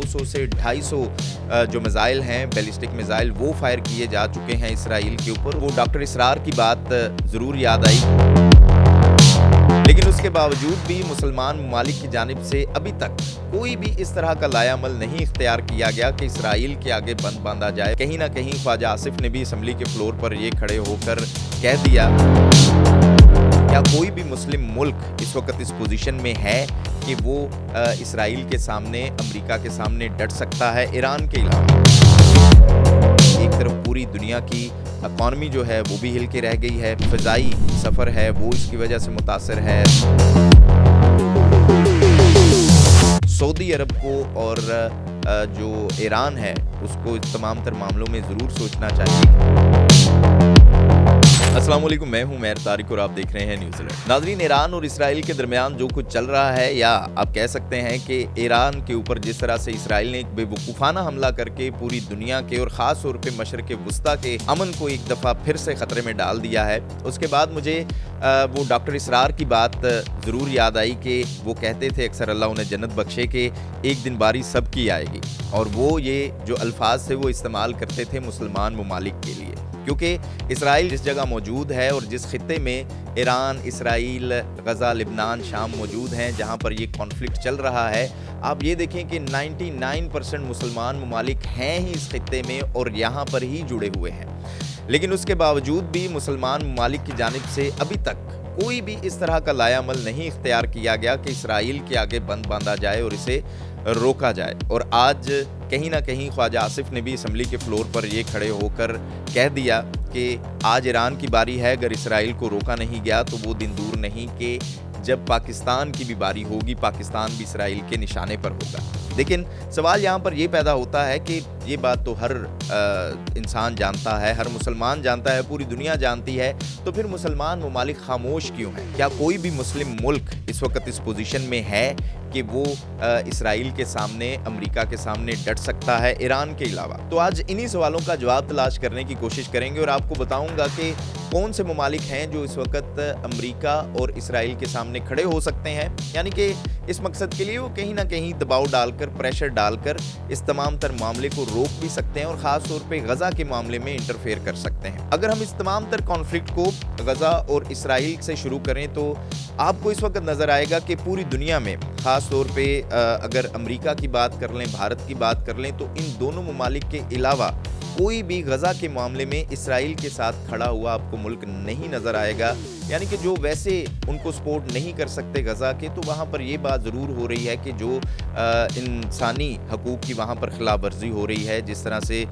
200 से 250 जो मिसाइल हैं, बैलिस्टिक मिसाइल, वो फायर किए जा चुके हैं इसराइल के ऊपर। वो डॉक्टर इसरार की बात ज़रूर याद आई, लेकिन उसके बावजूद भी मुसलमान ममालिक की जानिब से अभी तक कोई भी इस तरह का लायामल नहीं इख्तियार किया गया कि इसराइल के आगे बंद बांधा जाए। कहीं ना कहीं ख्वाजा आसिफ ने भी असम्बली के फ्लोर पर ये खड़े होकर कह दिया, क्या कोई भी मुस्लिम मुल्क इस वक्त इस पोजीशन में है कि वो इसराइल के सामने, अमेरिका के सामने डट सकता है, ईरान के अलावा? एक तरफ पूरी दुनिया की इकॉनमी जो है वो भी हिल के रह गई है, फ़िज़ाई सफ़र है वो इसकी वजह से मुतासर है। सऊदी अरब को और जो ईरान है उसको इस तमाम तर मामलों में ज़रूर सोचना चाहिए। अस्सलाम वालेकुम, मैं हूं मेहर तारिक और आप देख रहे हैं न्यूज़ अलर्ट। नाज़रीन, ईरान और इसराइल के दरमियान जो कुछ चल रहा है, या आप कह सकते हैं कि ईरान के ऊपर जिस तरह से इसराइल ने एक बेवकूफ़ाना हमला करके पूरी दुनिया के और ख़ास तौर पे मशरिक़ वुस्ता के अमन को एक दफ़ा फिर से ख़तरे में डाल दिया है। उसके बाद मुझे वो डॉक्टर इसरार की बात ज़रूर याद आई कि वो कहते थे अक्सर, अल्लाह उन्हें जन्नत बख्शे, कि एक दिन बारी सबकी आएगी। और वो ये जो अल्फाज थे वो इस्तेमाल करते थे मुसलमान ममालिक के लिए, क्योंकि इसराइल जिस जगह मौजूद है और जिस खित्ते में ईरान, इसराइल, गज़ा, लिबनान, शाम मौजूद हैं, जहाँ पर ये कॉन्फ्लिक्ट चल रहा है, आप ये देखें कि 99% मुसलमान ममालिक हैं ही इस खित्ते में और यहाँ पर ही जुड़े हुए हैं। लेकिन उसके बावजूद भी मुसलमान ममालिक की जानिब से अभी तक कोई भी इस तरह का लायामल नहीं इख्तियार किया गया कि इसराइल के आगे बंद बांधा जाए और इसे रोका जाए। और आज कहीं ना कहीं ख्वाजा आसिफ ने भी असम्बली के फ्लोर पर ये खड़े होकर कह दिया कि आज ईरान की बारी है, अगर इसराइल को रोका नहीं गया तो वो दिन दूर नहीं कि जब पाकिस्तान की भी बारी होगी, पाकिस्तान भी इसराइल के निशाने पर होगा। लेकिन सवाल यहाँ पर ये पैदा होता है कि ये बात तो हर इंसान जानता है, हर मुसलमान जानता है, पूरी दुनिया जानती है, तो फिर मुसलमान ममालिक खामोश क्यों हैं? क्या कोई भी मुस्लिम मुल्क इस वक्त इस पोजीशन में है कि वो इसराइल के सामने, अमेरिका के सामने डट सकता है, ईरान के अलावा? तो आज इन्हीं सवालों का जवाब तलाश करने की कोशिश करेंगे और आपको बताऊंगा कि कौन से ममालिक हैं जो इस वक्त अमेरिका और इसराइल के सामने खड़े हो सकते हैं, यानी कि इस मकसद के लिए वो कहीं ना कहीं दबाव डालकर, प्रेशर डालकर इस तमाम तर मामले को रोक भी सकते हैं और ख़ास तौर पे गज़ा के मामले में इंटरफेयर कर सकते हैं। अगर हम इस तमाम तर कॉन्फ्लिक्ट को गज़ा और इसराइल से शुरू करें तो आपको इस वक्त नज़र आएगा कि पूरी दुनिया में, ख़ास तौर पे अगर अमेरिका की बात कर लें, भारत की बात कर लें, तो इन दोनों ममालिक के अलावा कोई भी गज़ा के मामले में इसराइल के साथ खड़ा हुआ आपको मुल्क नहीं नज़र आएगा। यानी कि जो वैसे उनको सपोर्ट नहीं कर सकते गज़ा के, तो वहाँ पर ये बात ज़रूर हो रही है कि जो इंसानी हकूक़ की वहाँ पर खिलाफ वर्जी हो रही है, जिस तरह से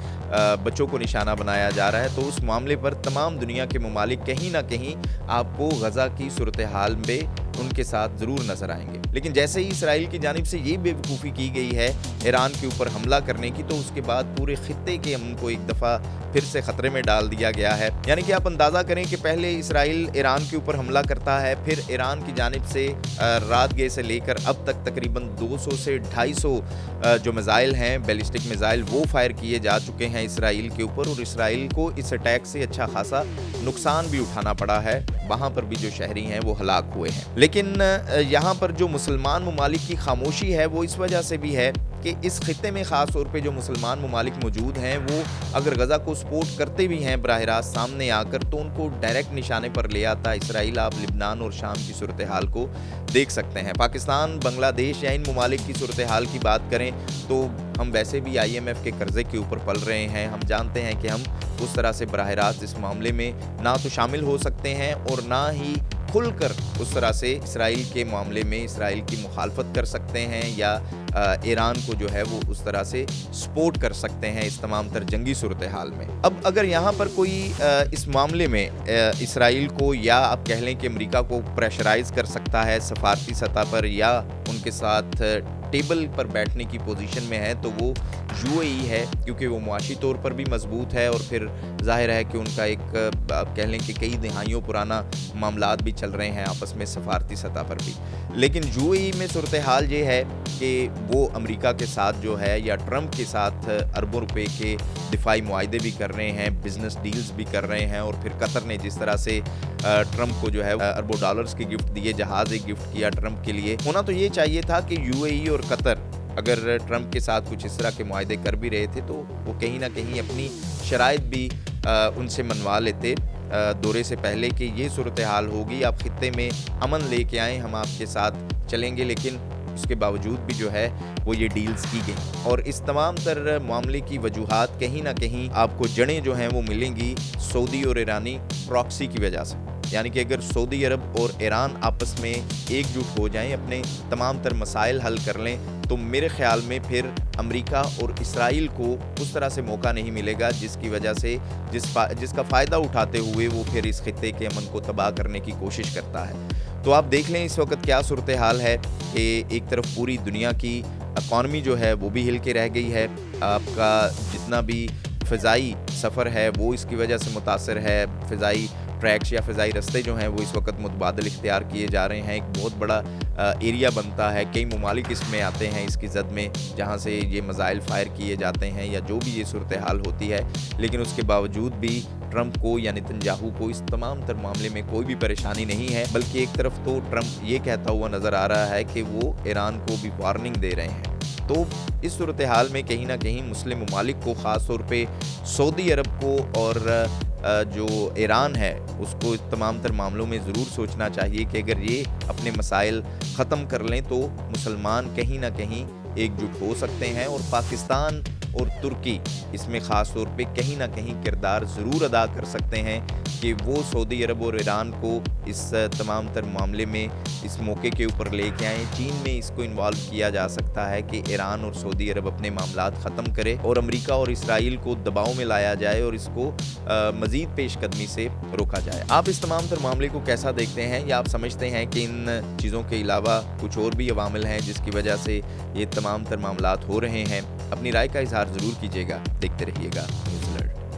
बच्चों को निशाना बनाया जा रहा है, तो उस मामले पर तमाम दुनिया के ममालिक कहीं ना कहीं आपको गज़ा की सूरत हाल में उनके साथ ज़रूर नज़र आएंगे। लेकिन जैसे ही इसराइल की जानिब से ये बेवकूफ़ी की गई है ईरान के ऊपर हमला करने की, तो उसके बाद पूरे खित्ते के अमन को एक दफ़ा फिर से ख़तरे में डाल दिया गया है। यानी कि आप अंदाज़ा करें कि पहले इसराइल ईरान के ऊपर हमला करता है, फिर ईरान की जानिब से रात गए से लेकर अब तक तकरीबन 200 से 250 जो मिसाइल हैं, बैलिस्टिक मिसाइल, वो फायर किए जा चुके हैं इसराइल के ऊपर और इसराइल को इस अटैक से अच्छा खासा नुकसान भी उठाना पड़ा है। वहाँ पर भी जो शहरी हैं वो हलाक हुए हैं। लेकिन यहाँ पर जो मुसलमान ममालिक की खामोशी है वो इस वजह से भी है कि इस खित्ते में ख़ास तौर पे जो मुसलमान ममालिक मौजूद हैं, वो अगर गज़ा को सपोर्ट करते भी हैं बराह रास्त सामने आकर, तो उनको डायरेक्ट निशाने पर ले आता इसराइल। आप लिबनान और शाम की सूरत हाल को देख सकते हैं। पाकिस्तान, बांग्लादेश या इन ममालिक की सूरत हाल की बात करें तो हम वैसे भी IMF के कर्ज़े के ऊपर पल रहे हैं। हम जानते हैं कि हम उस तरह से बराह रास्त इस मामले में ना तो शामिल हो सकते हैं और ना ही खुलकर उस तरह से इसराइल के मामले में इसराइल की मुखालफत कर सकते हैं या ईरान को जो है वो उस तरह से सपोर्ट कर सकते हैं इस तमाम तर जंगी सूरत हाल में। अब अगर यहाँ पर कोई इस मामले में इसराइल को या आप कह लें कि अमेरिका को प्रेशराइज कर सकता है सफारती सतह पर या उनके साथ टेबल पर बैठने की पोजीशन में है, तो वो UAE है, क्योंकि वो मुआशी तौर पर भी मजबूत है और फिर जाहिर है कि उनका एक आप कह लें कि कई दहाइयों पुराना मामलात भी चल रहे हैं आपस में सफारती सतह पर भी। लेकिन UAE में सूरत हाल ये है कि वो अमेरिका के साथ जो है या ट्रंप के साथ अरबों रुपए के दिफाई मुआहदे भी कर रहे हैं, बिजनेस डील्स भी कर रहे हैं। और फिर कतर ने जिस तरह से ट्रंप को जो है अरबों डॉलर्स के गिफ्ट दिए, जहाज़ एक गिफ्ट किया ट्रंप के लिए, होना तो ये चाहिए था कि UAE और कतर अगर ट्रंप के साथ कुछ इस तरह के मुआहदे कर भी रहे थे तो वो कहीं ना कहीं अपनी शराइत भी उनसे मनवा लेते दौरे से पहले कि ये सूरत हाल होगी, आप खित्ते में अमन लेके आएँ, हम आपके साथ चलेंगे। लेकिन उसके बावजूद भी जो है वो ये डील्स की गई और इस तमाम तर मामले की वजूहात कहीं ना कहीं आपको जड़ें जो हैं वो मिलेंगी सऊदी और ईरानी प्रॉक्सी की वजह से। यानी कि अगर सऊदी अरब और ईरान आपस में एकजुट हो जाएं, अपने तमाम तर मसाइल हल कर लें, तो मेरे ख्याल में फिर अमेरिका और इसराइल को उस तरह से मौका नहीं मिलेगा जिसकी वजह से जिसका फ़ायदा उठाते हुए वो फिर इस खित्ते के अमन को तबाह करने की कोशिश करता है। तो आप देख लें इस वक्त क्या सूरत हाल है कि एक तरफ पूरी दुनिया की इकॉनमी जो है वो भी हिल के रह गई है, आपका जितना भी फ़िज़ाई सफ़र है वो इसकी वजह से मुतासर है, फ़िज़ाई ट्रैक्स या फ़िज़ाई रस्ते जो हैं वो इस वक्त मुतबादल इख्तियार किए जा रहे हैं। एक बहुत बड़ा एरिया बनता है, कई ममालिक इसमें आते हैं इसकी ज़द में, जहाँ से ये मिसाइल फ़ायर किए जाते हैं या जो भी ये सूरत हाल होती है। लेकिन उसके बावजूद भी ट्रंप को या नेतन्याहू को इस तमाम तर मामले में कोई भी परेशानी नहीं है, बल्कि एक तरफ तो ट्रंप ये कहता हुआ नज़र आ रहा है कि वो ईरान को भी वार्निंग दे रहे हैं। तो इस सूरत हाल में कहीं ना कहीं मुस्लिम ममालिक को, ख़ास तौर पे सऊदी अरब को और जो ईरान है उसको इस तमाम तर मामलों में ज़रूर सोचना चाहिए कि अगर ये अपने मसाइल ख़त्म कर लें तो मुसलमान कहीं ना कहीं एकजुट हो सकते हैं और पाकिस्तान और तुर्की इसमें ख़ास तौर पे कहीं ना कहीं किरदार ज़रूर अदा कर सकते हैं कि वो सऊदी अरब और ईरान को इस तमाम तर मामले में इस मौके के ऊपर लेके आएँ। चीन में इसको इन्वॉल्व किया जा सकता है कि ईरान और सऊदी अरब अपने मामलात ख़त्म करे और अमेरिका और इसराइल को दबाव में लाया जाए और इसको मज़ीद पेशकदमी से रोका जाए। आप इस तमाम तर मामले को कैसा देखते हैं, या आप समझते हैं कि इन चीज़ों के अलावा कुछ और भी अवामिल हैं जिसकी वजह से ये तमाम तर मामलात हो रहे हैं? अपनी राय का इजहार ज़रूर कीजिएगा। देखते रहिएगा न्यूज़ अलर्ट।